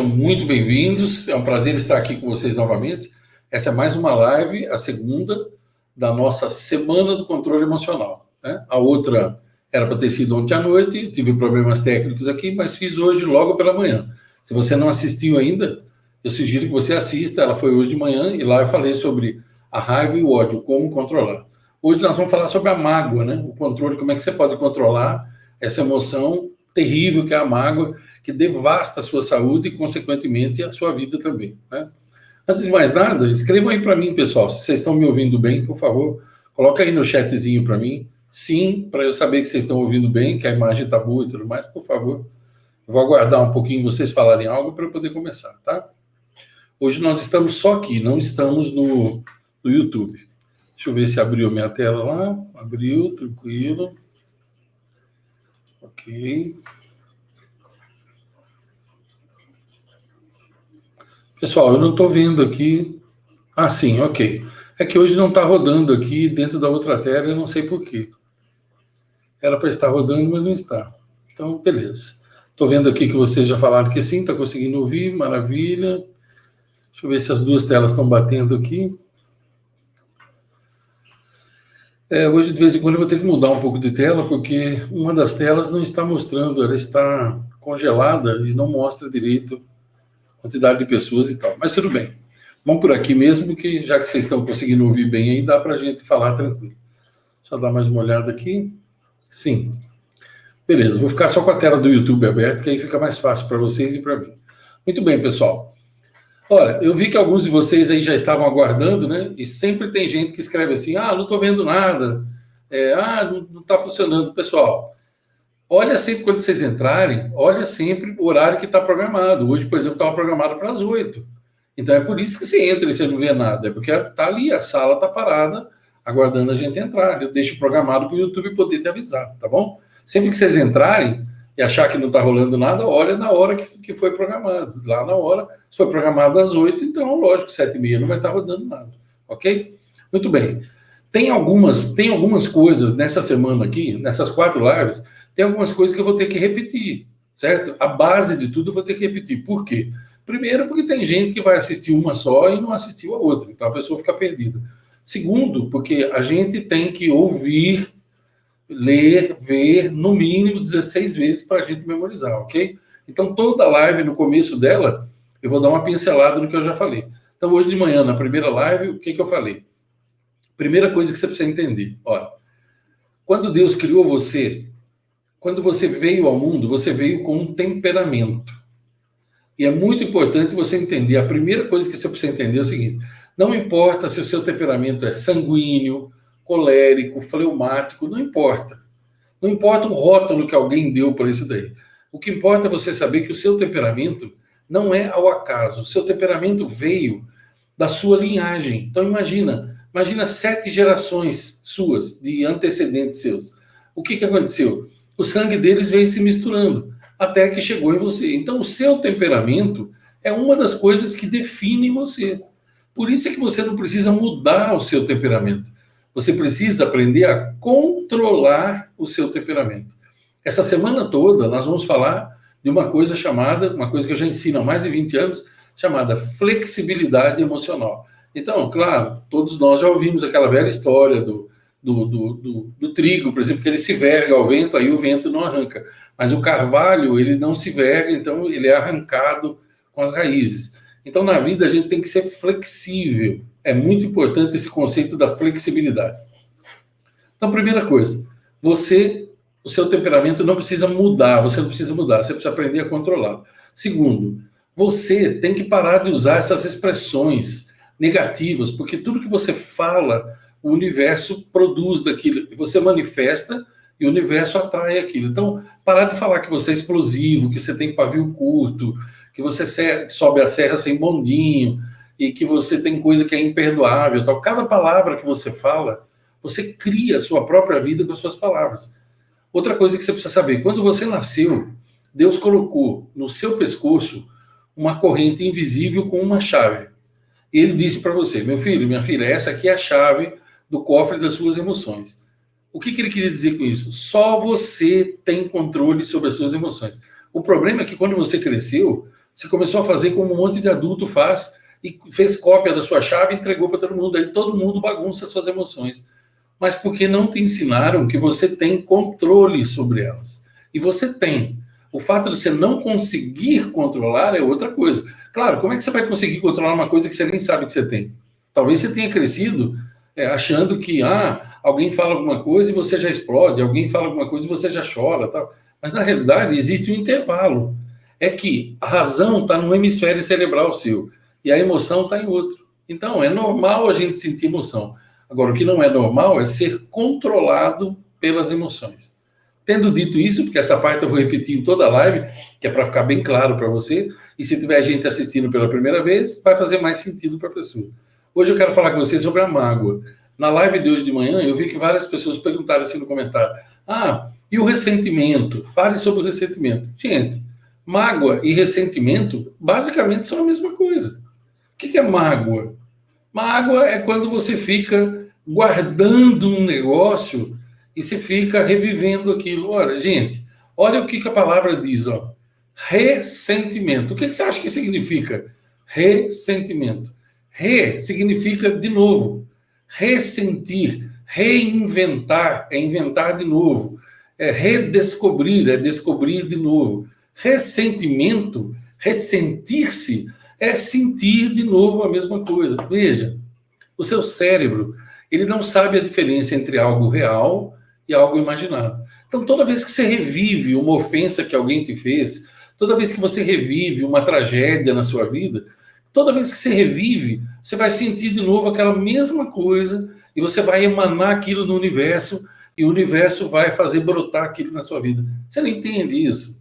Sejam muito bem-vindos, é um prazer estar aqui com vocês novamente. Essa é mais uma live, a segunda da nossa Semana do Controle Emocional, né? A outra era para ter sido ontem à noite, tive problemas técnicos aqui, mas fiz hoje logo pela manhã. Se você não assistiu ainda, eu sugiro que você assista, ela foi hoje de manhã, e lá eu falei sobre a raiva e o ódio, como controlar. Hoje nós vamos falar sobre a mágoa, né? O controle, como é que você pode controlar essa emoção terrível que é a mágoa, que devasta a sua saúde e, consequentemente, a sua vida também, né? Antes de mais nada, escrevam aí para mim, pessoal, se vocês estão me ouvindo bem, por favor, coloca aí no chatzinho para mim, sim, para eu saber que vocês estão ouvindo bem, que a imagem está boa e tudo mais, por favor. Eu vou aguardar um pouquinho vocês falarem algo para eu poder começar, tá? Hoje nós estamos só aqui, não estamos no YouTube. Deixa eu ver se abriu minha tela lá. Abriu, tranquilo. Ok. Pessoal, eu não estou vendo aqui. Ah, sim, ok. É que hoje não está rodando aqui dentro da outra tela, eu não sei por quê. Era para estar rodando, mas não está. Então, beleza. Estou vendo aqui que vocês já falaram que sim, está conseguindo ouvir, maravilha. Deixa eu ver se as duas telas estão batendo aqui. Hoje, de vez em quando, eu vou ter que mudar um pouco de tela, porque uma das telas não está mostrando, ela está congelada e não mostra direito a quantidade de pessoas e tal. Mas tudo bem. Vamos por aqui mesmo, que já que vocês estão conseguindo ouvir bem aí, dá para a gente falar tranquilo. Só dar mais uma olhada aqui. Sim. Beleza, vou ficar só com a tela do YouTube aberta, que aí fica mais fácil para vocês e para mim. Muito bem, pessoal. Olha, eu vi que alguns de vocês aí já estavam aguardando, né? E sempre tem gente que escreve assim, não estou vendo nada, não está funcionando. Pessoal, olha sempre quando vocês entrarem, olha sempre o horário que está programado. Hoje, por exemplo, estava programado para as 8. Então é por isso que você entra e você não vê nada, é porque está ali, a sala está parada, aguardando a gente entrar. Eu deixo programado para o YouTube poder te avisar, tá bom? Sempre que vocês entrarem e achar que não está rolando nada, olha na hora que foi programado. Lá na hora, se foi programado às 8, então, lógico, 7h30 não vai estar rodando nada, ok? Muito bem. Tem algumas coisas nessa semana aqui, nessas 4 lives, tem algumas coisas que eu vou ter que repetir, certo? A base de tudo eu vou ter que repetir. Por quê? Primeiro, porque tem gente que vai assistir uma só e não assistiu a outra, então a pessoa fica perdida. Segundo, porque a gente tem que ouvir, ler, ver, no mínimo 16 vezes para a gente memorizar, ok? Então, toda live, no começo dela, eu vou dar uma pincelada no que eu já falei. Então, hoje de manhã, na primeira live, o que eu falei? Primeira coisa que você precisa entender, olha, quando Deus criou você, quando você veio ao mundo, você veio com um temperamento. E é muito importante você entender, a primeira coisa que você precisa entender é o seguinte, não importa se o seu temperamento é sanguíneo, colérico, fleumático, não importa. Não importa o rótulo que alguém deu para isso daí. O que importa é você saber que o seu temperamento não é ao acaso. O seu temperamento veio da sua linhagem. Então imagina 7 gerações suas, de antecedentes seus. O que aconteceu? O sangue deles veio se misturando, até que chegou em você. Então o seu temperamento é uma das coisas que define você. Por isso é que você não precisa mudar o seu temperamento. Você precisa aprender a controlar o seu temperamento. Essa semana toda nós vamos falar de uma coisa que eu já ensino há mais de 20 anos, chamada flexibilidade emocional. Então, claro, todos nós já ouvimos aquela velha história do trigo, por exemplo, que ele se verga ao vento, aí o vento não arranca. Mas o carvalho, ele não se verga, então ele é arrancado com as raízes. Então, na vida, a gente tem que ser flexível. É muito importante esse conceito da flexibilidade. Então, primeira coisa, o seu temperamento não precisa mudar, você não precisa mudar, você precisa aprender a controlar. Segundo, você tem que parar de usar essas expressões negativas, porque tudo que você fala, o universo produz daquilo, você manifesta e o universo atrai aquilo. Então, parar de falar que você é explosivo, que você tem pavio curto, que você sobe a serra sem bondinho, e que você tem coisa que é imperdoável. Tal. Cada palavra que você fala, você cria a sua própria vida com as suas palavras. Outra coisa que você precisa saber, quando você nasceu, Deus colocou no seu pescoço uma corrente invisível com uma chave. E ele disse para você, meu filho, minha filha, essa aqui é a chave do cofre das suas emoções. O que ele queria dizer com isso? Só você tem controle sobre as suas emoções. O problema é que quando você cresceu, Você começou a fazer como um monte de adulto faz e fez cópia da sua chave e entregou para todo mundo. Aí todo mundo bagunça as suas emoções. Mas porque não te ensinaram que você tem controle sobre elas. E você tem. O fato de você não conseguir controlar é outra coisa. Claro, como é que você vai conseguir controlar uma coisa que você nem sabe que você tem? Talvez você tenha crescido achando que alguém fala alguma coisa e você já explode, alguém fala alguma coisa e você já chora. Tal. Mas, na realidade, existe um intervalo. É que a razão está num hemisfério cerebral seu e a emoção está em outro. Então, é normal a gente sentir emoção. Agora, o que não é normal é ser controlado pelas emoções. Tendo dito isso, porque essa parte eu vou repetir em toda a live, que é para ficar bem claro para você, e se tiver gente assistindo pela primeira vez, vai fazer mais sentido para a pessoa. Hoje eu quero falar com você sobre a mágoa. Na live de hoje de manhã, eu vi que várias pessoas perguntaram assim no comentário, e o ressentimento? Fale sobre o ressentimento. Gente, mágoa e ressentimento basicamente são a mesma coisa. O que é mágoa? Mágoa é quando você fica guardando um negócio e você fica revivendo aquilo. Olha, gente, olha o que a palavra diz, ó. Ressentimento. O que você acha que significa ressentimento? Re significa de novo. Ressentir, reinventar, é inventar de novo. É redescobrir, é descobrir de novo. Ressentimento, ressentir-se, é sentir de novo a mesma coisa. Veja, o seu cérebro, ele não sabe a diferença entre algo real e algo imaginado. Então, toda vez que você revive uma ofensa que alguém te fez, toda vez que você revive uma tragédia na sua vida, toda vez que você revive, você vai sentir de novo aquela mesma coisa e você vai emanar aquilo no universo e o universo vai fazer brotar aquilo na sua vida. Você não entende isso?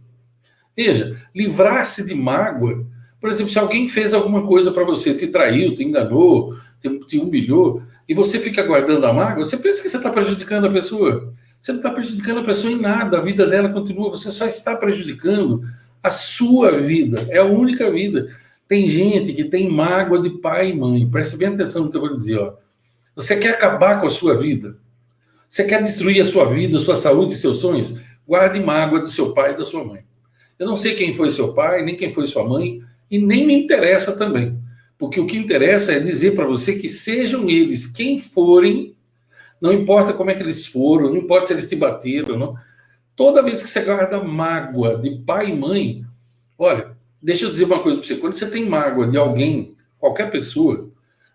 Veja, livrar-se de mágoa. Por exemplo, se alguém fez alguma coisa para você, te traiu, te enganou, te humilhou, e você fica guardando a mágoa, você pensa que você está prejudicando a pessoa. Você não está prejudicando a pessoa em nada, a vida dela continua, você só está prejudicando a sua vida, é a única vida. Tem gente que tem mágoa de pai e mãe, preste bem atenção no que eu vou dizer. Ó. Você quer acabar com a sua vida? Você quer destruir a sua vida, a sua saúde e seus sonhos? Guarde mágoa do seu pai e da sua mãe. Eu não sei quem foi seu pai, nem quem foi sua mãe, e nem me interessa também. Porque o que interessa é dizer para você que sejam eles quem forem, não importa como é que eles foram, não importa se eles te bateram, não. Toda vez que você guarda mágoa de pai e mãe, olha, deixa eu dizer uma coisa para você, quando você tem mágoa de alguém, qualquer pessoa,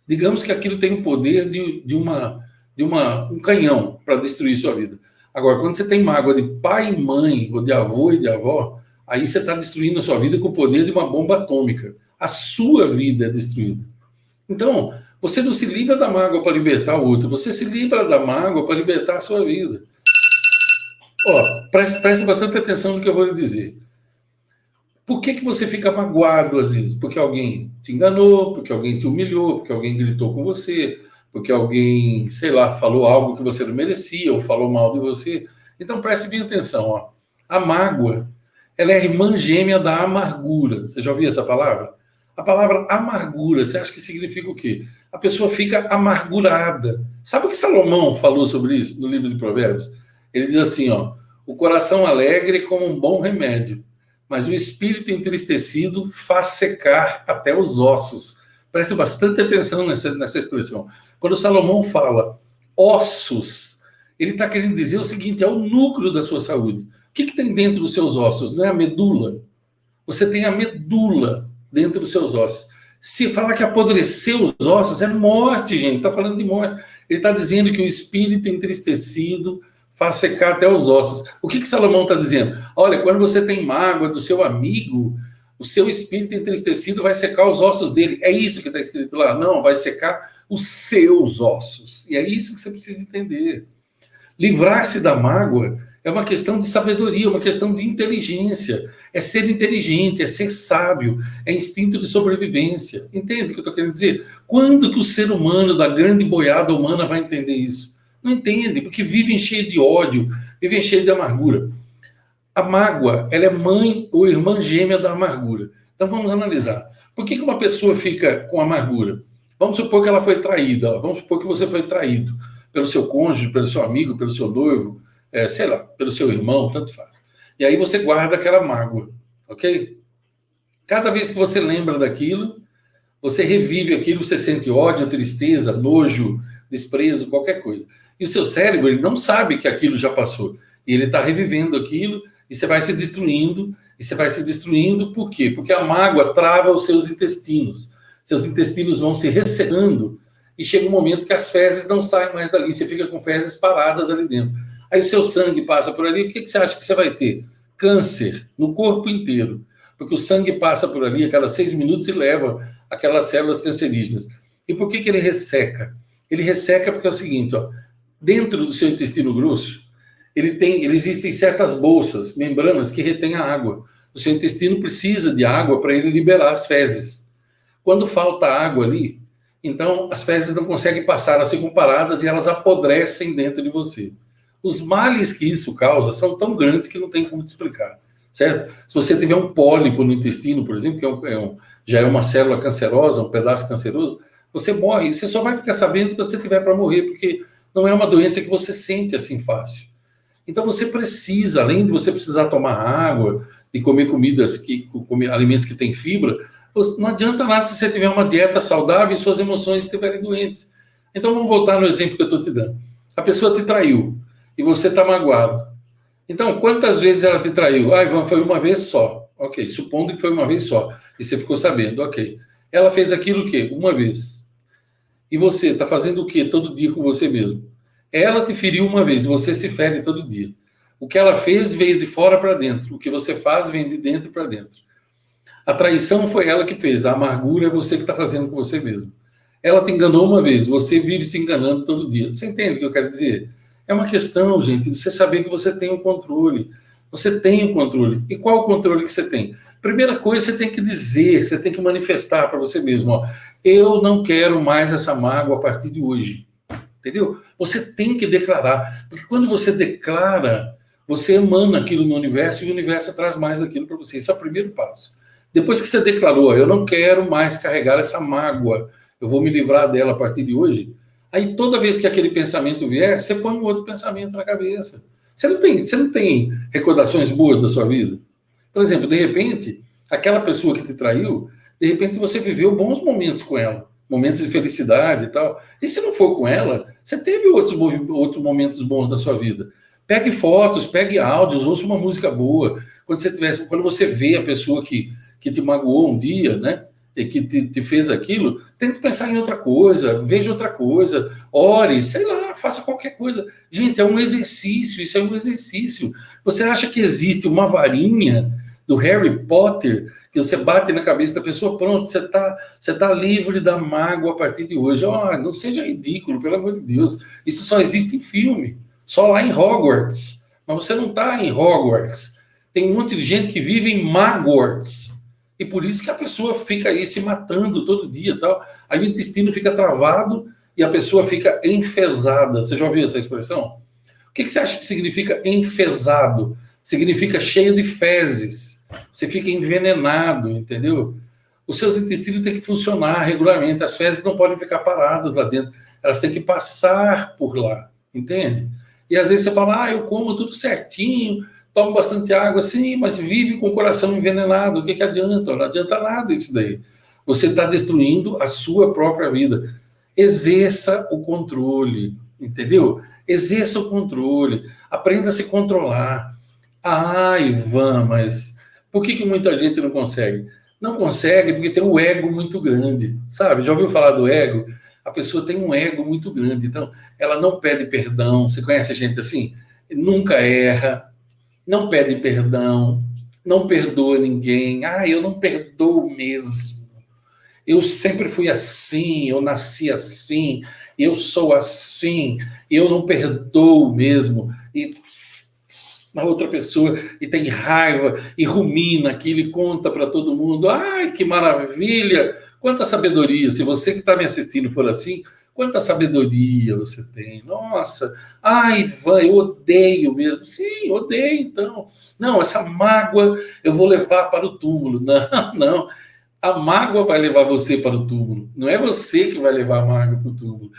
digamos que aquilo tem o poder de um canhão para destruir sua vida. Agora, quando você tem mágoa de pai e mãe, ou de avô e de avó, aí você está destruindo a sua vida com o poder de uma bomba atômica. A sua vida é destruída. Então, você não se livra da mágoa para libertar o outro, você se livra da mágoa para libertar a sua vida. Ó, preste bastante atenção no que eu vou lhe dizer. Por que você fica magoado às vezes? Porque alguém te enganou, porque alguém te humilhou, porque alguém gritou com você, porque alguém, sei lá, falou algo que você não merecia ou falou mal de você. Então preste bem atenção. Ó. A mágoa, ela é a irmã gêmea da amargura. Você já ouviu essa palavra? A palavra amargura, você acha que significa o quê? A pessoa fica amargurada. Sabe o que Salomão falou sobre isso no livro de Provérbios? Ele diz assim, ó, o coração alegre é como um bom remédio, mas o espírito entristecido faz secar até os ossos. Preste bastante atenção nessa expressão. Quando Salomão fala ossos, ele está querendo dizer o seguinte, é o núcleo da sua saúde. O que tem dentro dos seus ossos? Não é a medula? Você tem a medula dentro dos seus ossos. Se fala que apodreceu os ossos, é morte, gente. Está falando de morte. Ele está dizendo que o espírito entristecido faz secar até os ossos. O que Salomão está dizendo? Olha, quando você tem mágoa do seu amigo, o seu espírito entristecido vai secar os ossos dele. É isso que está escrito lá? Não, vai secar os seus ossos. E é isso que você precisa entender. Livrar-se da mágoa é uma questão de sabedoria, uma questão de inteligência. É ser inteligente, é ser sábio, é instinto de sobrevivência. Entende o que eu estou querendo dizer? Quando que o ser humano, da grande boiada humana, vai entender isso? Não entende, porque vivem cheio de ódio, vivem cheio de amargura. A mágoa, ela é mãe ou irmã gêmea da amargura. Então vamos analisar. Por que uma pessoa fica com amargura? Vamos supor que ela foi traída. Vamos supor que você foi traído pelo seu cônjuge, pelo seu amigo, pelo seu noivo, sei lá, pelo seu irmão, tanto faz. E aí você guarda aquela mágoa, ok? Cada vez que você lembra daquilo, você revive aquilo, você sente ódio, tristeza, nojo, desprezo, qualquer coisa. E o seu cérebro, ele não sabe que aquilo já passou. E ele está revivendo aquilo, e você vai se destruindo, por quê? Porque a mágoa trava os seus intestinos. Seus intestinos vão se ressecando, e chega um momento que as fezes não saem mais dali, você fica com fezes paradas ali dentro. Aí o seu sangue passa por ali, o que você acha que você vai ter? Câncer no corpo inteiro. Porque o sangue passa por ali a cada 6 minutos e leva aquelas células cancerígenas. E por que ele resseca? Ele resseca porque é o seguinte, ó, dentro do seu intestino grosso, existem certas bolsas, membranas, que retêm a água. O seu intestino precisa de água para ele liberar as fezes. Quando falta água ali, então as fezes não conseguem passar, elas ficam paradas e elas apodrecem dentro de você. Os males que isso causa são tão grandes que não tem como te explicar, certo? Se você tiver um pólipo no intestino, por exemplo, que já é uma célula cancerosa, um pedaço canceroso, você morre. E você só vai ficar sabendo quando você tiver para morrer, porque não é uma doença que você sente assim fácil. Então você precisa, além de você precisar tomar água e comer comer alimentos que têm fibra, não adianta nada se você tiver uma dieta saudável e suas emoções estiverem doentes. Então vamos voltar no exemplo que eu estou te dando. A pessoa te traiu e você está magoado. Então, quantas vezes ela te traiu? Foi uma vez só. Ok, supondo que foi uma vez só. E você ficou sabendo, ok. Ela fez aquilo o quê? Uma vez. E você está fazendo o quê todo dia com você mesmo? Ela te feriu uma vez, você se fere todo dia. O que ela fez veio de fora para dentro. O que você faz vem de dentro para dentro. A traição foi ela que fez. A amargura é você que está fazendo com você mesmo. Ela te enganou uma vez, você vive se enganando todo dia. Você entende o que eu quero dizer? É uma questão, gente, de você saber que você tem o controle. Você tem o controle. E qual o controle que você tem? Primeira coisa, você tem que dizer, você tem que manifestar para você mesmo, ó, eu não quero mais essa mágoa a partir de hoje. Entendeu? Você tem que declarar. Porque quando você declara, você emana aquilo no universo e o universo traz mais daquilo para você. Esse é o primeiro passo. Depois que você declarou, eu não quero mais carregar essa mágoa, eu vou me livrar dela a partir de hoje. Aí toda vez que aquele pensamento vier, você põe um outro pensamento na cabeça. Você não tem recordações boas da sua vida? Por exemplo, de repente, aquela pessoa que te traiu, de repente você viveu bons momentos com ela, momentos de felicidade e tal. E se não for com ela, você teve outros momentos bons da sua vida. Pegue fotos, pegue áudios, ouça uma música boa. Quando você vê a pessoa que te magoou um dia, né? E que te fez aquilo, tente pensar em outra coisa, veja outra coisa, ore, sei lá, faça qualquer coisa. Gente, é um exercício, isso é um exercício. Você acha que existe uma varinha do Harry Potter que você bate na cabeça da pessoa, pronto, você tá livre da mágoa a partir de hoje. Não seja ridículo, pelo amor de Deus. Isso só existe em filme, só lá em Hogwarts. Mas você não está em Hogwarts. Tem um monte de gente que vive em Magwarts. E por isso que a pessoa fica aí se matando todo dia e tal. Aí o intestino fica travado e a pessoa fica enfesada. Você já ouviu essa expressão? O que você acha que significa enfesado? Significa cheio de fezes. Você fica envenenado, entendeu? Os seus intestinos têm que funcionar regularmente. As fezes não podem ficar paradas lá dentro. Elas têm que passar por lá, entende? E às vezes você fala, eu como tudo certinho, tomo bastante água, sim, mas vive com o coração envenenado. O que adianta? Não adianta nada isso daí. Você está destruindo a sua própria vida. Exerça o controle, entendeu? Exerça o controle. Aprenda a se controlar. Ivan, mas por que muita gente não consegue? Não consegue porque tem um ego muito grande, sabe? Já ouviu falar do ego? A pessoa tem um ego muito grande, então ela não pede perdão. Você conhece gente assim? Nunca erra. Não pede perdão, não perdoa ninguém. Eu não perdoo mesmo. Eu sempre fui assim, eu nasci assim, eu sou assim, eu não perdoo mesmo. E na outra pessoa, e tem raiva, e rumina aquilo, e conta para todo mundo. Que maravilha! Quanta sabedoria! Se você que está me assistindo for assim, quanta sabedoria você tem. Nossa, Ivan, eu odeio mesmo. Sim, odeio, então. Não, essa mágoa eu vou levar para o túmulo. Não, não. A mágoa vai levar você para o túmulo. Não é você que vai levar a mágoa para o túmulo.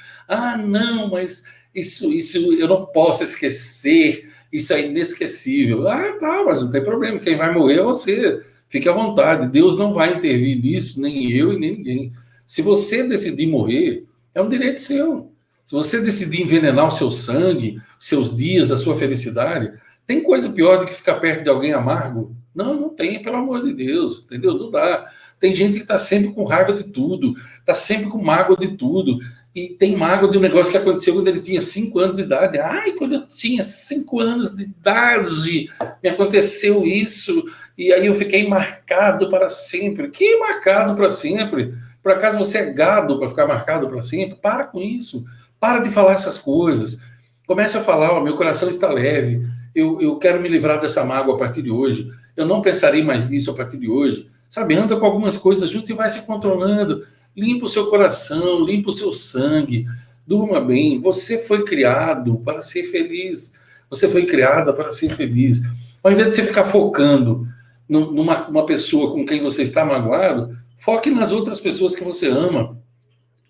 Não, mas isso eu não posso esquecer. Isso é inesquecível. Tá, mas não tem problema. Quem vai morrer é você. fique à vontade. Deus não vai intervir nisso, nem eu e nem ninguém. Se você decidir morrer, é um direito seu. Se você decidir envenenar o seu sangue, seus dias, a sua felicidade, tem coisa pior do que ficar perto de alguém amargo? Não, não tem, pelo amor de Deus, entendeu? Não dá. Tem gente que está sempre com raiva de tudo, está sempre com mágoa de tudo, e tem mágoa de um negócio que aconteceu quando ele tinha 5 anos de idade. Ai, quando eu tinha 5 anos de idade, me aconteceu isso, e aí eu fiquei marcado para sempre. Que marcado para sempre? Por acaso você é gado para ficar marcado para sempre? Para com isso. Para de falar essas coisas. Comece a falar, meu coração está leve, eu quero me livrar dessa mágoa a partir de hoje, eu não pensarei mais nisso a partir de hoje. Sabe, anda com algumas coisas junto e vai se controlando. Limpa o seu coração, limpa o seu sangue, durma bem. Você foi criado para ser feliz. Você foi criada para ser feliz. Ao invés de você ficar focando numa pessoa com quem você está magoado, foque nas outras pessoas que você ama,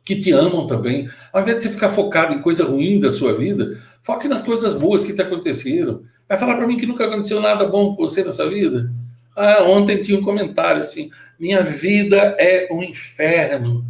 que te amam também. Ao invés de você ficar focado em coisa ruim da sua vida, foque nas coisas boas que te aconteceram. Vai falar para mim que nunca aconteceu nada bom com você nessa vida? Ah, ontem tinha um comentário assim, minha vida é um inferno.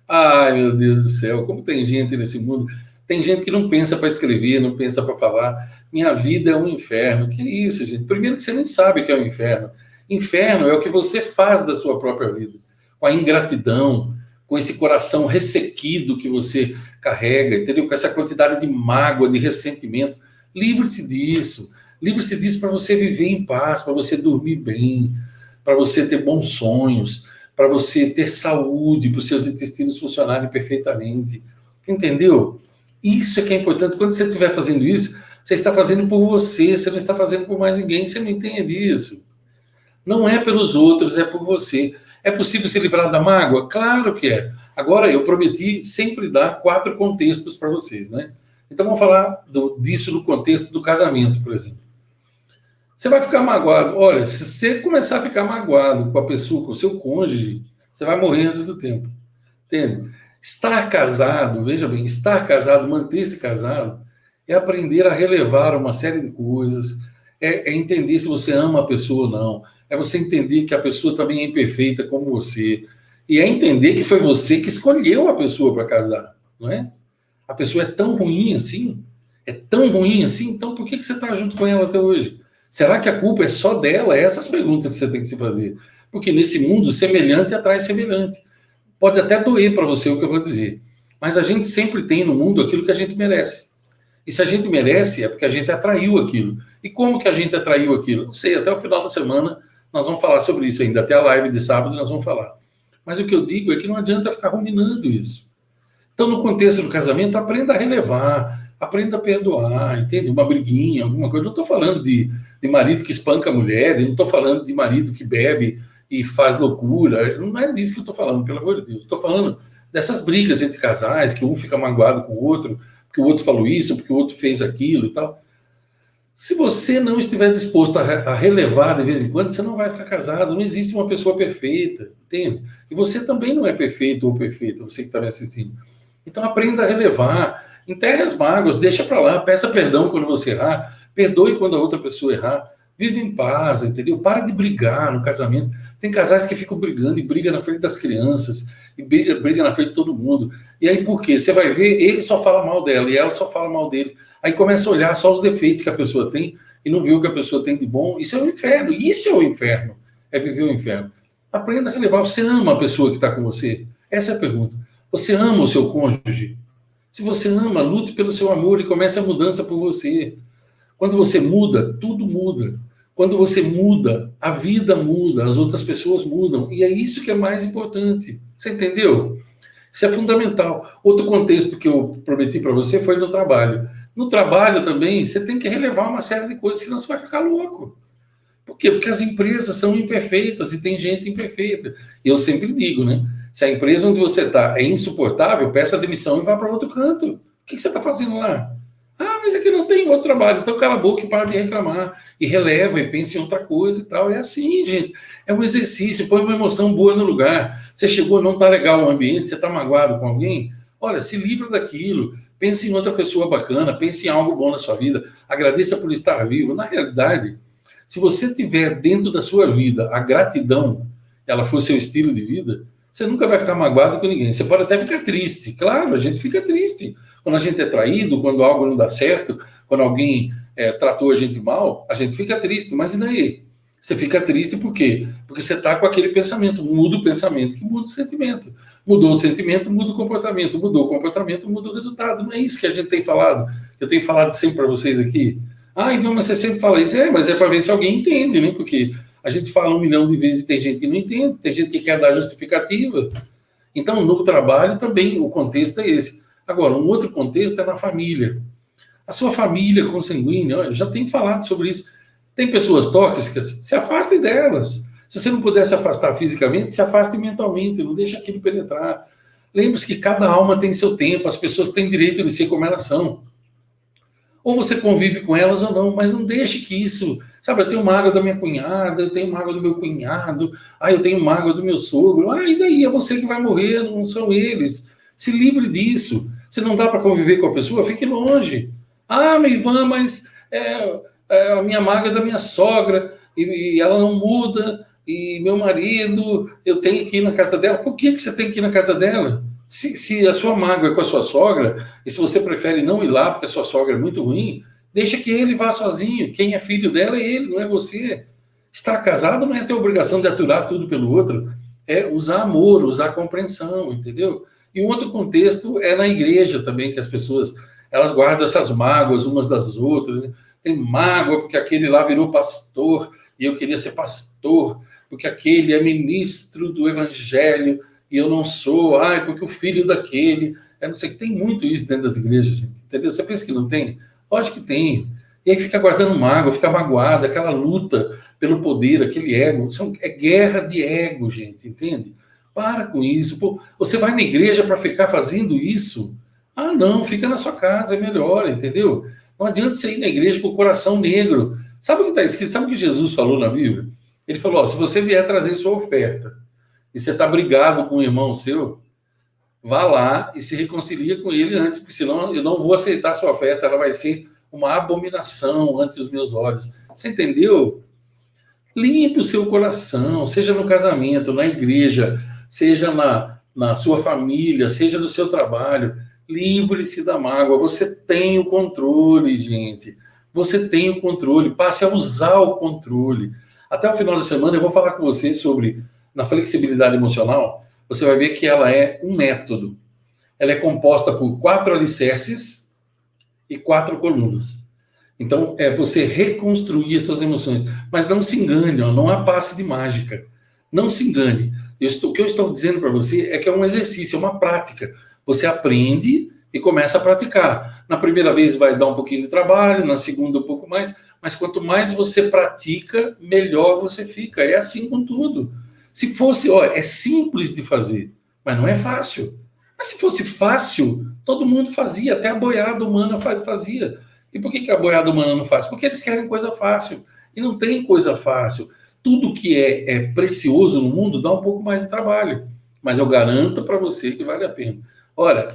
Ai, meu Deus do céu, como tem gente nesse mundo. Tem gente que não pensa para escrever, não pensa para falar. Minha vida é um inferno. Que isso, gente? Primeiro que você nem sabe o que é um inferno. Inferno é o que você faz da sua própria vida. Com a ingratidão, com esse coração ressequido que você carrega, entendeu? Com essa quantidade de mágoa, de ressentimento. Livre-se disso. Livre-se disso para você viver em paz, para você dormir bem, para você ter bons sonhos, para você ter saúde, para os seus intestinos funcionarem perfeitamente. Entendeu? Isso é que é importante. Quando você estiver fazendo isso, você está fazendo por você, você não está fazendo por mais ninguém, você não entende isso. Não é pelos outros, é por você. É possível se livrar da mágoa? Claro que é. Agora, eu prometi sempre dar 4 contextos para vocês, né? Então, vamos falar disso no contexto do casamento, por exemplo. Você vai ficar magoado. Olha, se você começar a ficar magoado com a pessoa, com o seu cônjuge, você vai morrer antes do tempo. Entende? Estar casado, veja bem, estar casado, manter-se casado, é aprender a relevar uma série de coisas, é entender se você ama a pessoa ou não, é você entender que a pessoa também é imperfeita como você, e é entender que foi você que escolheu a pessoa para casar, não é? A pessoa é tão ruim assim, então por que você está junto com ela até hoje? Será que a culpa é só dela? É essas perguntas que você tem que se fazer. Porque nesse mundo, semelhante atrai semelhante. Pode até doer para você o que eu vou dizer. Mas a gente sempre tem no mundo aquilo que a gente merece. E se a gente merece, é porque a gente atraiu aquilo. E como que a gente atraiu aquilo? Não sei, até o final da semana nós vamos falar sobre isso ainda. Até a live de sábado nós vamos falar. Mas o que eu digo é que não adianta ficar ruminando isso. Então, no contexto do casamento, aprenda a relevar, aprenda a perdoar, entende? Uma briguinha, alguma coisa. Não estou falando de marido que espanca a mulher, não estou falando de marido que bebe e faz loucura. Não é disso que eu estou falando, pelo amor de Deus. Estou falando dessas brigas entre casais, que um fica magoado com o outro, porque o outro falou isso, porque o outro fez aquilo e tal. Se você não estiver disposto a relevar de vez em quando, você não vai ficar casado. Não existe uma pessoa perfeita, entende? E você também não é perfeito ou perfeita, você que está me assistindo. Então aprenda a relevar, enterre as mágoas, deixa para lá, peça perdão quando você errar, perdoe quando a outra pessoa errar, vive em paz, entendeu? Para de brigar no casamento. Tem casais que ficam brigando e brigam na frente das crianças, e briga na frente de todo mundo. E aí por quê? Você vai ver, ele só fala mal dela e ela só fala mal dele. Aí começa a olhar só os defeitos que a pessoa tem e não vê o que a pessoa tem de bom. Isso é o inferno, isso é o inferno, é viver o inferno. Aprenda a relevar. Você ama a pessoa que está com você? Essa é a pergunta. Você ama o seu cônjuge? Se você ama, lute pelo seu amor e comece a mudança por você. Quando você muda, tudo muda. Quando você muda, a vida muda, as outras pessoas mudam. E é isso que é mais importante. Você entendeu? Isso é fundamental. Outro contexto que eu prometi para você foi no trabalho. No trabalho também, você tem que relevar uma série de coisas, senão você vai ficar louco. Por quê? Porque as empresas são imperfeitas e tem gente imperfeita. E eu sempre digo, né? Se a empresa onde você está é insuportável, peça demissão e vá para outro canto. O que você está fazendo lá? Ah, mas aqui não tem outro trabalho. Então cala a boca e para de reclamar. E releva e pense em outra coisa e tal. É assim, gente. É um exercício. Põe uma emoção boa no lugar. Você chegou, não está legal o ambiente, você está magoado com alguém. Olha, se livra daquilo. Pense em outra pessoa bacana. Pense em algo bom na sua vida. Agradeça por estar vivo. Na realidade, Se você tiver dentro da sua vida a gratidão, ela for seu estilo de vida, você nunca vai ficar magoado com ninguém. Você pode até ficar triste. Claro, a gente fica triste. Quando a gente é traído, quando algo não dá certo, quando alguém tratou a gente mal, a gente fica triste. Mas e daí? Você fica triste por quê? Porque você está com aquele pensamento. Muda o pensamento que muda o sentimento. Mudou o sentimento, muda o comportamento. Mudou o comportamento, muda o resultado. Não é isso que a gente tem falado. Eu tenho falado sempre para vocês aqui. Ah, então, mas você sempre fala isso. Mas é para ver se alguém entende, né? Porque a gente fala 1 milhão de vezes e tem gente que não entende, tem gente que quer dar justificativa. Então, no trabalho também o contexto é esse. Agora, um outro contexto é na família. A sua família consanguínea, eu já tenho falado sobre isso. Tem pessoas tóxicas, se afaste delas. Se você não puder se afastar fisicamente, se afaste mentalmente, não deixe aquilo penetrar. Lembre-se que cada alma tem seu tempo, as pessoas têm direito de ser como elas são. Ou você convive com elas ou não, mas não deixe que isso... Sabe, eu tenho mágoa da minha cunhada, eu tenho mágoa do meu cunhado, eu tenho mágoa do meu sogro. E daí? É você que vai morrer, não são eles. Se livre disso. Se não dá para conviver com a pessoa, fique longe. Meu Ivan, mas a minha mágoa é da minha sogra, e ela não muda, e meu marido, eu tenho que ir na casa dela. Por que você tem que ir na casa dela? Se a sua mágoa é com a sua sogra, e se você prefere não ir lá porque a sua sogra é muito ruim, deixa que ele vá sozinho. Quem é filho dela é ele, não é você. Estar casado não é ter obrigação de aturar tudo pelo outro, é usar amor, usar compreensão, entendeu? E um outro contexto é na igreja também, que as pessoas elas guardam essas mágoas umas das outras. Tem mágoa porque aquele lá virou pastor e eu queria ser pastor, porque aquele é ministro do evangelho e eu não sou, porque o filho daquele, não sei, tem muito isso dentro das igrejas, gente, entendeu? Você pensa que não tem? Lógico que tem. E aí fica guardando mágoa, fica magoado, aquela luta pelo poder, aquele ego. É guerra de ego, gente, entende? Para com isso. Pô, você vai na igreja para ficar fazendo isso? Não, fica na sua casa, é melhor, entendeu? Não adianta você ir na igreja com o coração negro. Sabe o que está escrito? Sabe o que Jesus falou na Bíblia? Ele falou, se você vier trazer sua oferta e você está brigado com um irmão seu, vá lá e se reconcilia com ele antes, porque senão eu não vou aceitar a sua oferta, ela vai ser uma abominação ante os meus olhos. Você entendeu? Limpe o seu coração, seja no casamento, na igreja, seja na sua família, seja no seu trabalho. Livre-se da mágoa. Você tem o controle, gente. Você tem o controle. Passe a usar o controle. Até o final da semana eu vou falar com você sobre, na flexibilidade emocional, você vai ver que ela é um método. Ela é composta por 4 alicerces e 4 colunas. Então, é você reconstruir as suas emoções. Mas não se engane, não há passe de mágica. Não se engane. O que eu estou dizendo para você é que é um exercício, é uma prática. Você aprende e começa a praticar. Na primeira vez vai dar um pouquinho de trabalho, na segunda um pouco mais, mas quanto mais você pratica, melhor você fica. É assim com tudo. Se fosse, é simples de fazer, mas não é fácil. Mas se fosse fácil, todo mundo fazia, até a boiada humana fazia. E por que a boiada humana não faz? Porque eles querem coisa fácil. E não tem coisa fácil. Tudo que é precioso no mundo dá um pouco mais de trabalho. Mas eu garanto para você que vale a pena. Olha,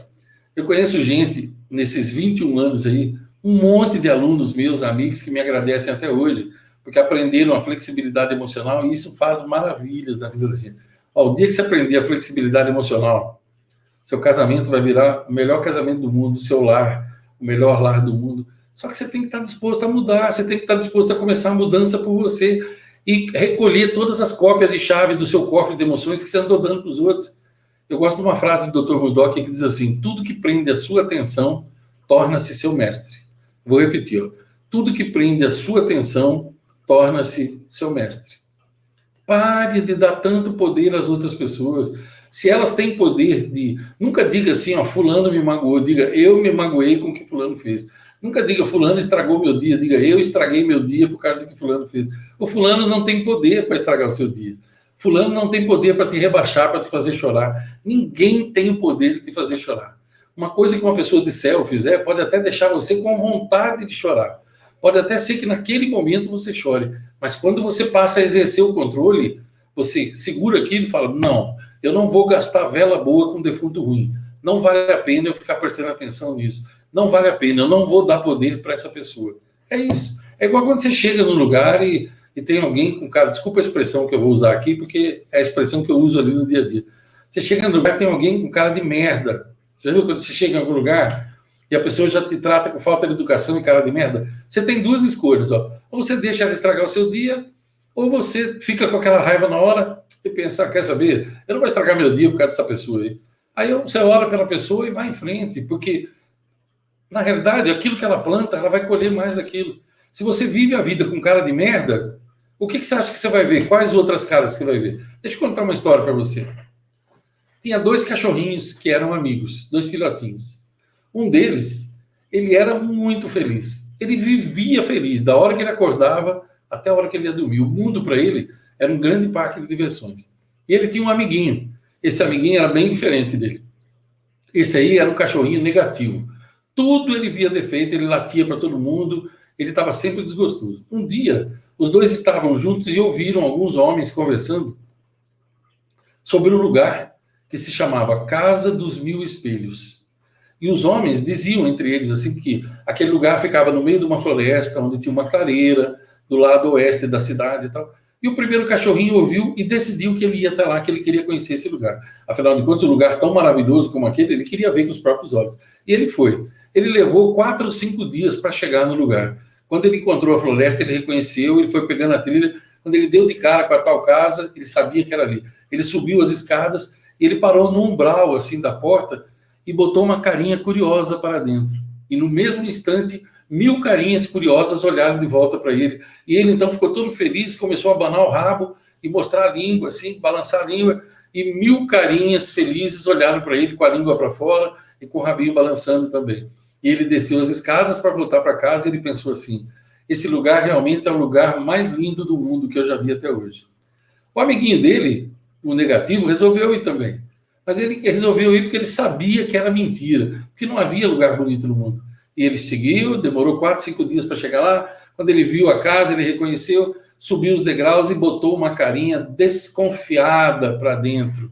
eu conheço gente, nesses 21 anos aí, um monte de alunos meus, amigos, que me agradecem até hoje, porque aprenderam a flexibilidade emocional e isso faz maravilhas na vida da gente. O dia que você aprender a flexibilidade emocional, seu casamento vai virar o melhor casamento do mundo, o seu lar, o melhor lar do mundo. Só que você tem que estar disposto a mudar, você tem que estar disposto a começar a mudança por você e recolher todas as cópias de chave do seu cofre de emoções que você andou dando para os outros. Eu gosto de uma frase do Dr. Murdock que diz assim, tudo que prende a sua atenção torna-se seu mestre. Vou repetir, tudo que prende a sua atenção torna-se seu mestre. Pare de dar tanto poder às outras pessoas. Se elas têm poder de... Nunca diga assim, fulano me magoou. Diga, eu me magoei com o que fulano fez. Nunca diga, fulano estragou meu dia. Diga, eu estraguei meu dia por causa do que fulano fez. O fulano não tem poder para estragar o seu dia. Fulano não tem poder para te rebaixar, para te fazer chorar. Ninguém tem o poder de te fazer chorar. Uma coisa que uma pessoa disser ou fizer pode até deixar você com vontade de chorar. Pode até ser que naquele momento você chore. Mas quando você passa a exercer o controle, você segura aquilo e fala, não, eu não vou gastar vela boa com defunto ruim. Não vale a pena eu ficar prestando atenção nisso. Não vale a pena, eu não vou dar poder para essa pessoa. É isso. É igual quando você chega num lugar e e tem alguém com cara, desculpa a expressão que eu vou usar aqui, porque é a expressão que eu uso ali no dia a dia. Você chega no lugar, tem alguém com cara de merda. Já viu quando você chega em algum lugar e a pessoa já te trata com falta de educação e cara de merda? Você tem duas escolhas, ó. Ou você deixa ela estragar o seu dia, ou você fica com aquela raiva na hora e pensa, quer saber? Eu não vou estragar meu dia por causa dessa pessoa aí. Aí você ora pela pessoa e vai em frente, porque, na realidade, aquilo que ela planta, ela vai colher mais daquilo. Se você vive a vida com cara de merda, o que você acha que você vai ver? Quais outras caras você vai ver? Deixa eu contar uma história para você. Tinha 2 cachorrinhos que eram amigos, 2 filhotinhos. Um deles, ele era muito feliz. Ele vivia feliz, da hora que ele acordava até a hora que ele ia dormir. O mundo para ele era um grande parque de diversões. E ele tinha um amiguinho. Esse amiguinho era bem diferente dele. Esse aí era um cachorrinho negativo. Tudo ele via defeito, ele latia para todo mundo, ele estava sempre desgostoso. Um dia, os 2 estavam juntos e ouviram alguns homens conversando sobre o lugar que se chamava Casa dos Mil Espelhos. E os homens diziam entre eles assim que aquele lugar ficava no meio de uma floresta, onde tinha uma clareira, do lado oeste da cidade e tal. E o primeiro cachorrinho ouviu e decidiu que ele ia até lá, que ele queria conhecer esse lugar. Afinal de contas, um lugar tão maravilhoso como aquele, ele queria ver com os próprios olhos. E ele foi. Ele levou 4 ou 5 dias para chegar no lugar. Quando ele encontrou a floresta, ele reconheceu, ele foi pegando a trilha. Quando ele deu de cara com a tal casa, ele sabia que era ali. Ele subiu as escadas e ele parou no umbral assim da porta e botou uma carinha curiosa para dentro. E no mesmo instante, 1000 carinhas curiosas olharam de volta para ele. E ele então ficou todo feliz, começou a abanar o rabo e mostrar a língua, assim, balançar a língua. E 1000 carinhas felizes olharam para ele com a língua para fora e com o rabinho balançando também. E ele desceu as escadas para voltar para casa e ele pensou assim, esse lugar realmente é o lugar mais lindo do mundo que eu já vi até hoje. O amiguinho dele, o negativo, resolveu ir também. Mas ele resolveu ir porque ele sabia que era mentira, porque não havia lugar bonito no mundo. E ele seguiu, demorou 4, 5 dias para chegar lá. Quando ele viu a casa, ele reconheceu, subiu os degraus e botou uma carinha desconfiada para dentro.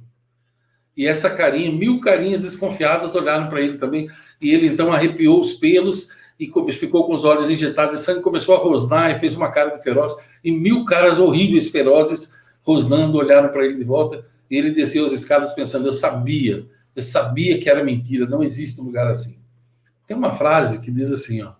E essa carinha, 1000 carinhas desconfiadas olharam para ele também. E ele então arrepiou os pelos e ficou com os olhos injetados de sangue, começou a rosnar e fez uma cara de feroz. E 1000 caras horríveis, ferozes, rosnando, olharam para ele de volta. E ele desceu as escadas pensando, eu sabia que era mentira, não existe um lugar assim. Tem uma frase que diz assim, ó,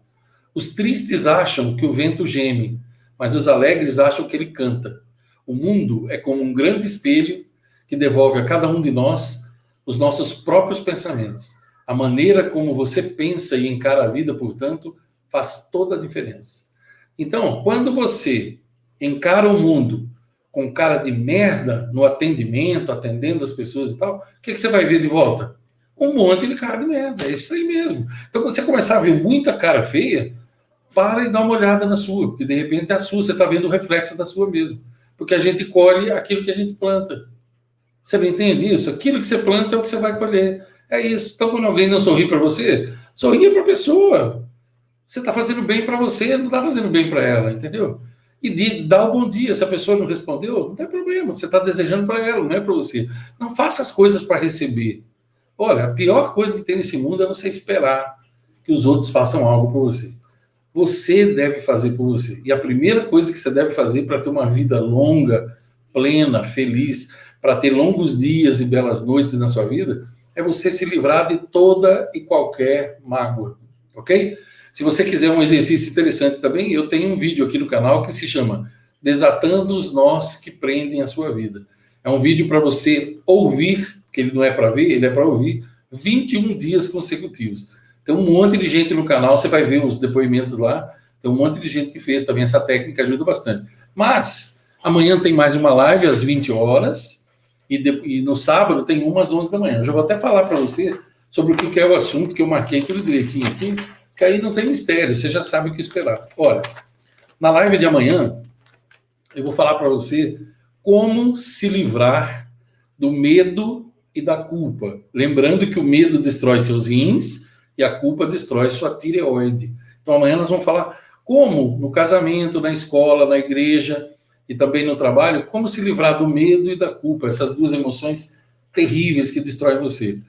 os tristes acham que o vento geme, mas os alegres acham que ele canta. O mundo é como um grande espelho que devolve a cada um de nós os nossos próprios pensamentos. A maneira como você pensa e encara a vida, portanto, faz toda a diferença. Então, quando você encara o mundo com cara de merda no atendimento, atendendo as pessoas e tal, o que você vai ver de volta? Um monte de cara de merda, é isso aí mesmo. Então, quando você começar a ver muita cara feia, para e dá uma olhada na sua, porque de repente é a sua, você está vendo o reflexo da sua mesmo. Porque a gente colhe aquilo que a gente planta. Você não entende isso? Aquilo que você planta é o que você vai colher. É isso. Então, quando alguém não sorri para você, sorria para a pessoa. Você está fazendo bem para você, não está fazendo bem para ela, entendeu? E dá o bom dia. Se a pessoa não respondeu, não tem problema. Você está desejando para ela, não é para você. Não faça as coisas para receber. Olha, a pior coisa que tem nesse mundo é você esperar que os outros façam algo por você. Você deve fazer por você. E a primeira coisa que você deve fazer para ter uma vida longa, plena, feliz, para ter longos dias e belas noites na sua vida, é você se livrar de toda e qualquer mágoa, ok? Se você quiser um exercício interessante também, eu tenho um vídeo aqui no canal que se chama Desatando os Nós que Prendem a Sua Vida. É um vídeo para você ouvir, que ele não é para ver, ele é para ouvir, 21 dias consecutivos. Tem um monte de gente no canal, você vai ver os depoimentos lá, tem um monte de gente que fez também, essa técnica ajuda bastante. Mas, amanhã tem mais uma live às 20 horas, e no sábado tem uma às 11 da manhã. Eu já vou até falar para você sobre o que é o assunto, que eu marquei tudo direitinho aqui, que aí não tem mistério, você já sabe o que esperar. Olha, na live de amanhã, eu vou falar para você como se livrar do medo e da culpa. Lembrando que o medo destrói seus rins e a culpa destrói sua tireoide. Então amanhã nós vamos falar como, no casamento, na escola, na igreja e também no trabalho, como se livrar do medo e da culpa, essas duas emoções terríveis que destroem você.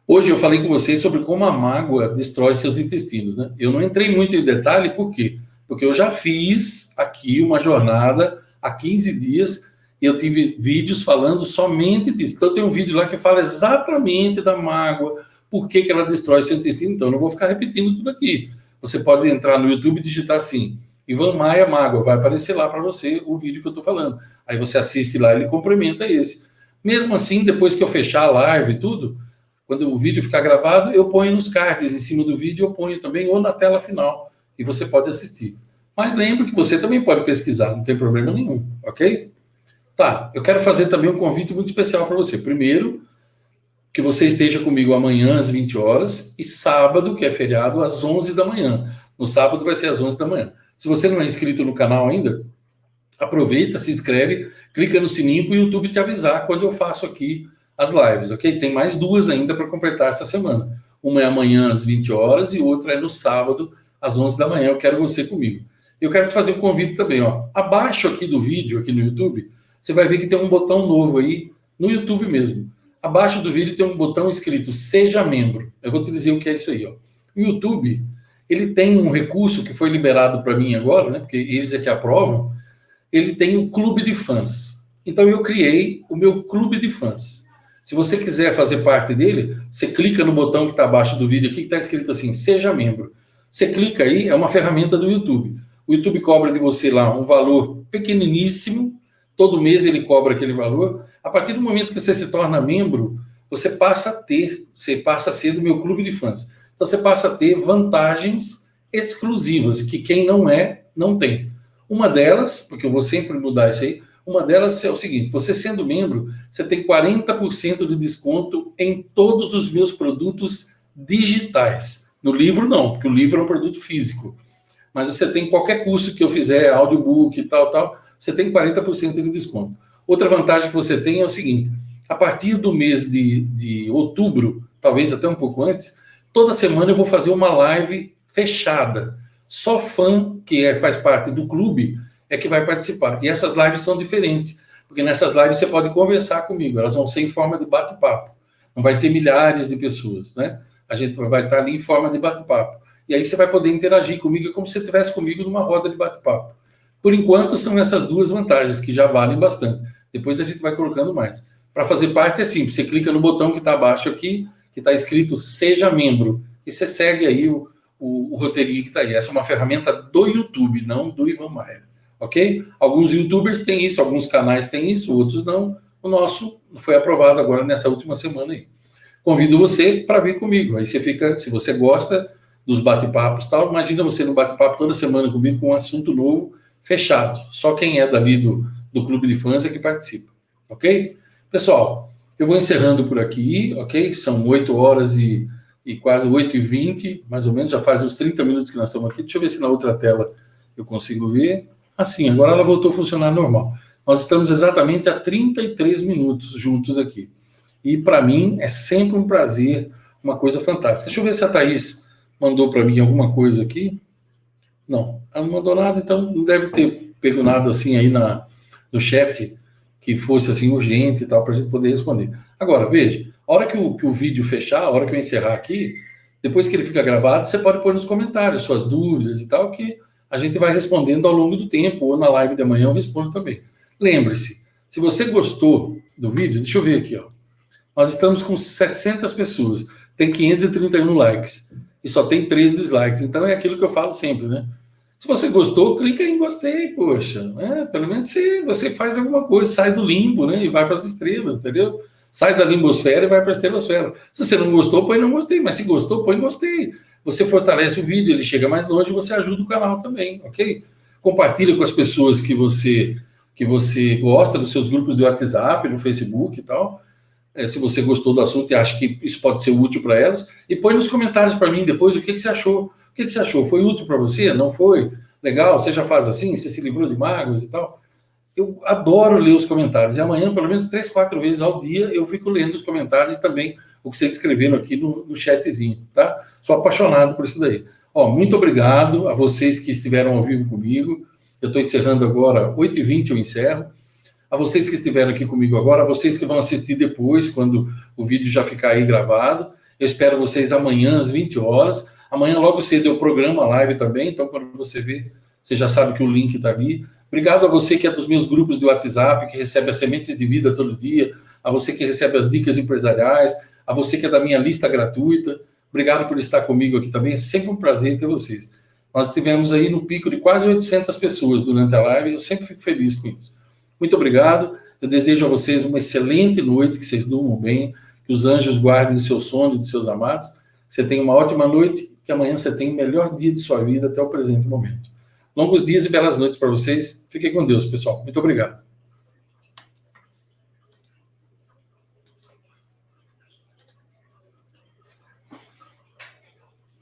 Hoje eu falei com vocês sobre como a mágoa destrói seus intestinos, né? Eu não entrei muito em detalhe, por quê? Porque eu já fiz aqui uma jornada há 15 dias e eu tive vídeos falando somente disso. Então, tem um vídeo lá que fala exatamente da mágoa, por que ela destrói seu intestino. Então, eu não vou ficar repetindo tudo aqui. Você pode entrar no YouTube e digitar assim, Ivan Maia Mágoa, vai aparecer lá para você o vídeo que eu estou falando. Aí você assiste lá, ele complementa esse. Mesmo assim, depois que eu fechar a live e tudo, quando o vídeo ficar gravado, eu ponho nos cards em cima do vídeo, eu ponho também, ou na tela final, e você pode assistir. Mas lembre que você também pode pesquisar, não tem problema nenhum, ok? Tá, eu quero fazer também um convite muito especial para você. Primeiro, que você esteja comigo amanhã às 20 horas e sábado, que é feriado, às 11 da manhã. No sábado vai ser às 11 da manhã. Se você não é inscrito no canal ainda, aproveita, se inscreve, clica no sininho para o YouTube te avisar quando eu faço aqui as lives, ok? Tem mais duas ainda para completar essa semana. Uma é amanhã às 20 horas e outra é no sábado às 11 da manhã. Eu quero você comigo. Eu quero te fazer um convite também, ó. Abaixo aqui do vídeo, aqui no YouTube, você vai ver que tem um botão novo aí, no YouTube mesmo. Abaixo do vídeo tem um botão escrito Seja Membro. Eu vou te dizer o que é isso aí, ó. O YouTube, ele tem um recurso que foi liberado para mim agora, né? Porque eles é que aprovam. Ele tem um clube de fãs. Então eu criei o meu clube de fãs. Se você quiser fazer parte dele, você clica no botão que está abaixo do vídeo aqui, que está escrito assim, Seja Membro. Você clica aí, é uma ferramenta do YouTube. O YouTube cobra de você lá um valor pequeniníssimo, todo mês ele cobra aquele valor. A partir do momento que você se torna membro, você passa a ser do meu clube de fãs. Então você passa a ter vantagens exclusivas, que quem não é, não tem. Uma delas, porque eu vou sempre mudar isso aí, uma delas é o seguinte, você sendo membro, você tem 40% de desconto em todos os meus produtos digitais. No livro não, porque o livro é um produto físico. Mas você tem qualquer curso que eu fizer, audiobook e tal, você tem 40% de desconto. Outra vantagem que você tem é o seguinte, a partir do mês de outubro, talvez até um pouco antes, toda semana eu vou fazer uma live fechada. Só fã que faz parte do clube é que vai participar. E essas lives são diferentes, porque nessas lives você pode conversar comigo, elas vão ser em forma de bate-papo. Não vai ter milhares de pessoas, né? A gente vai estar ali em forma de bate-papo. E aí você vai poder interagir comigo como se você estivesse comigo numa roda de bate-papo. Por enquanto, são essas duas vantagens, que já valem bastante. Depois a gente vai colocando mais. Para fazer parte é simples, você clica no botão que está abaixo aqui, que está escrito Seja Membro, e você segue aí o roteirinho que está aí. Essa é uma ferramenta do YouTube, não do Ivan Maia. Ok? Alguns YouTubers têm isso, alguns canais têm isso, outros não. O nosso foi aprovado agora nessa última semana aí. Convido você para vir comigo. Aí você fica, se você gosta dos bate-papos e tal, imagina você no bate-papo toda semana comigo com um assunto novo, fechado. Só quem é dali do clube de fãs é que participa. Ok? Pessoal, eu vou encerrando por aqui, ok? São 8 horas e quase 8h20, mais ou menos, já faz uns 30 minutos que nós estamos aqui. Deixa eu ver se na outra tela eu consigo ver. Assim, agora ela voltou a funcionar normal. Nós estamos exatamente a 33 minutos juntos aqui. E para mim é sempre um prazer, uma coisa fantástica. Deixa eu ver se a Thaís mandou para mim alguma coisa aqui. Não, ela não mandou nada, então não deve ter pego nada assim aí no chat que fosse assim urgente e tal, para a gente poder responder. Agora, veja, a hora que o vídeo fechar, a hora que eu encerrar aqui, depois que ele fica gravado, você pode pôr nos comentários suas dúvidas e tal, que a gente vai respondendo ao longo do tempo, ou na live de amanhã eu respondo também. Lembre-se, se você gostou do vídeo, deixa eu ver aqui, ó. Nós estamos com 700 pessoas, tem 531 likes, e só tem 3 dislikes, então é aquilo que eu falo sempre, né? Se você gostou, clica em gostei, poxa. Pelo menos você faz alguma coisa, sai do limbo, né? E vai para as estrelas, entendeu? Sai da limbosfera e vai para a estratosfera. Se você não gostou, põe não gostei. Mas se gostou, põe gostei. Você fortalece o vídeo, ele chega mais longe, você ajuda o canal também, ok? Compartilha com as pessoas que você gosta, dos seus grupos de WhatsApp, no Facebook e tal. Se você gostou do assunto e acha que isso pode ser útil para elas. E põe nos comentários para mim depois o que você achou. O que você achou? Foi útil para você? Não foi? Legal? Você já faz assim? Você se livrou de mágoas e tal? Eu adoro ler os comentários. E amanhã, pelo menos 3, 4 vezes ao dia, eu fico lendo os comentários e também o que vocês escreveram aqui no chatzinho, tá? Sou apaixonado por isso daí. Muito obrigado a vocês que estiveram ao vivo comigo. Eu estou encerrando agora, 8h20 eu encerro. A vocês que estiveram aqui comigo agora, a vocês que vão assistir depois, quando o vídeo já ficar aí gravado. Eu espero vocês amanhã às 20 horas. Amanhã, logo cedo, eu programo a live também, então quando você ver, Você já sabe que o link está ali. Obrigado a você que é dos meus grupos de WhatsApp, que recebe as sementes de vida todo dia, a você que recebe as dicas empresariais, a você que é da minha lista gratuita. Obrigado por estar comigo aqui também. É sempre um prazer ter vocês. Nós estivemos aí no pico de quase 800 pessoas durante a live e eu sempre fico feliz com isso. Muito obrigado. Eu desejo a vocês uma excelente noite, que vocês durmam bem, que os anjos guardem o seu sono e de seus amados. Que você tenha uma ótima noite, que amanhã você tenha o melhor dia de sua vida até o presente momento. Longos dias e belas noites para vocês. Fiquem com Deus, pessoal. Muito obrigado.